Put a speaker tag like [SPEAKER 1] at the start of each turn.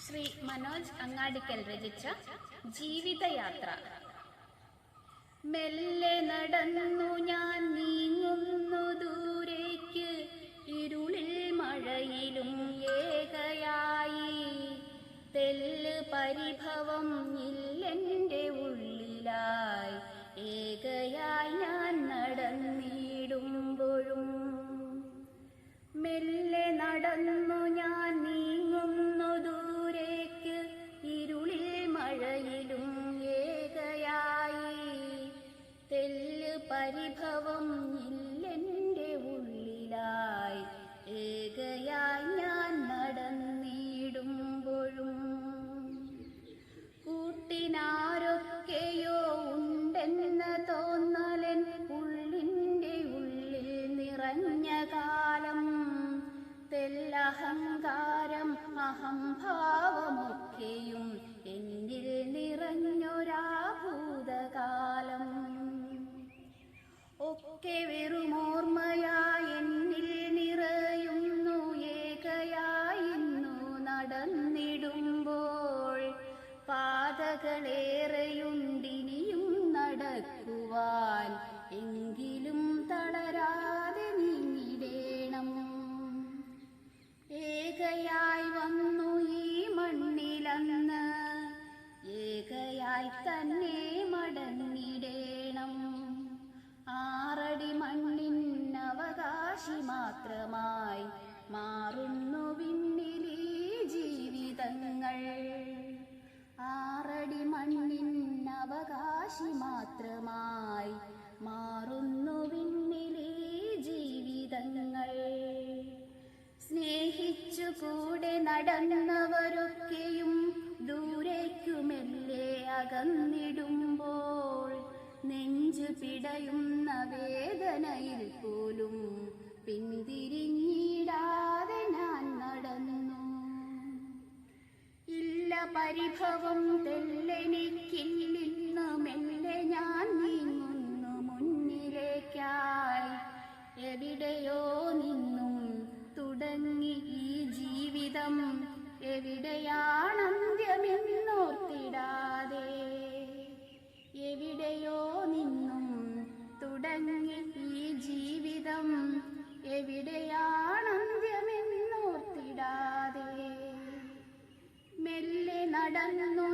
[SPEAKER 1] ശ്രീ മനോജ് അങ്ങാടിക്കൽ രചിച്ച ജീവിതയാത്ര. മെല്ലെ നടന്നു ഞാൻ നീങ്ങുന്നു ദൂരേക്ക്, ഇരുളിൽ മഴയിലും ഏകയായി. തെല്ല് പരിഭവം ഇല്ലെൻ്റെ ഉള്ളിലായി, ഏകയായി ഞാൻ നടന്നിടുമ്പോഴും. മെല്ലെ നടന്നു ഞാൻ നീങ്ങുന്നു ദൂരേക്ക്, ഇരുളിൽ മഴയിലും ഏകയായി. തെല്ല് പരിഭവം ഇല്ലെൻ്റെ ഉള്ളിലായി, ഏകയായി ഞാൻ നടന്നിടുമ്പോഴും. കൂട്ടിനാരൊക്കെയോ ഉണ്ടെന്ന തോന്നലൻ ഉള്ളിൻ്റെ ഉള്ളിൽ നിറഞ്ഞ കാലം. തെല്ലഹങ്കാരം അഹംഭാവമൊക്കെയും എന്നിൽ നിറഞ്ഞൊരാ ഭൂതകാലം. ഒക്കെ വെറുമോർമ്മയായി എന്നിൽ നിറയുന്നു, ഏകയായിന്നു നടന്നിടുമ്പോൾ. പാതകളേറെയുണ്ടിനിയും നടക്കുവാൻ, എങ്കിലും തളരാതെ നീങ്ങിടേണം. ഏകയായി വന്നു ഈ മണ്ണിലന്ന്, ഏകയായി തന്നെ മടങ്ങിടേണം. ആറടി മണ്ണിൻ അവകാശി മാത്രമായി മാറുന്നു വിണ്ണിലീ ജീവിതങ്ങൾ. ആറടി മണ്ണിൻ അവകാശി മാത്രമായി മാറുന്നു വിണ്ണിലീ ജീവിതങ്ങൾ. സ്നേഹിച്ചു കൂടെ നടന്നവരൊക്കെയും ദൂരേക്കു മെല്ലെ അകന്നിടുമ്പോൾ, നെഞ്ചു പിടയുന്ന വേദനയിൽ പോലും പിന്തിരിഞ്ഞിടാതെ ഞാൻ നടന്നു. ഇല്ല പരിഭവം തെല്ലെനിക്കില്ലിന്ന്, മെല്ലെ ഞാൻ നീങ്ങുന്നു മുന്നിലേക്കായി. എവിടെയോ നിന്നും തുടങ്ങി ഈ ജീവിതം, എവിടെയാണന്ത്യമെന്നോർത്തിടാതെ. എവിടെയോ നിന്നും തുടങ്ങി ഈ ജീവിതം, എവിടെയാണന്ത്യമെന്നോർത്തിടാതെ. മെല്ലെ നടന്നു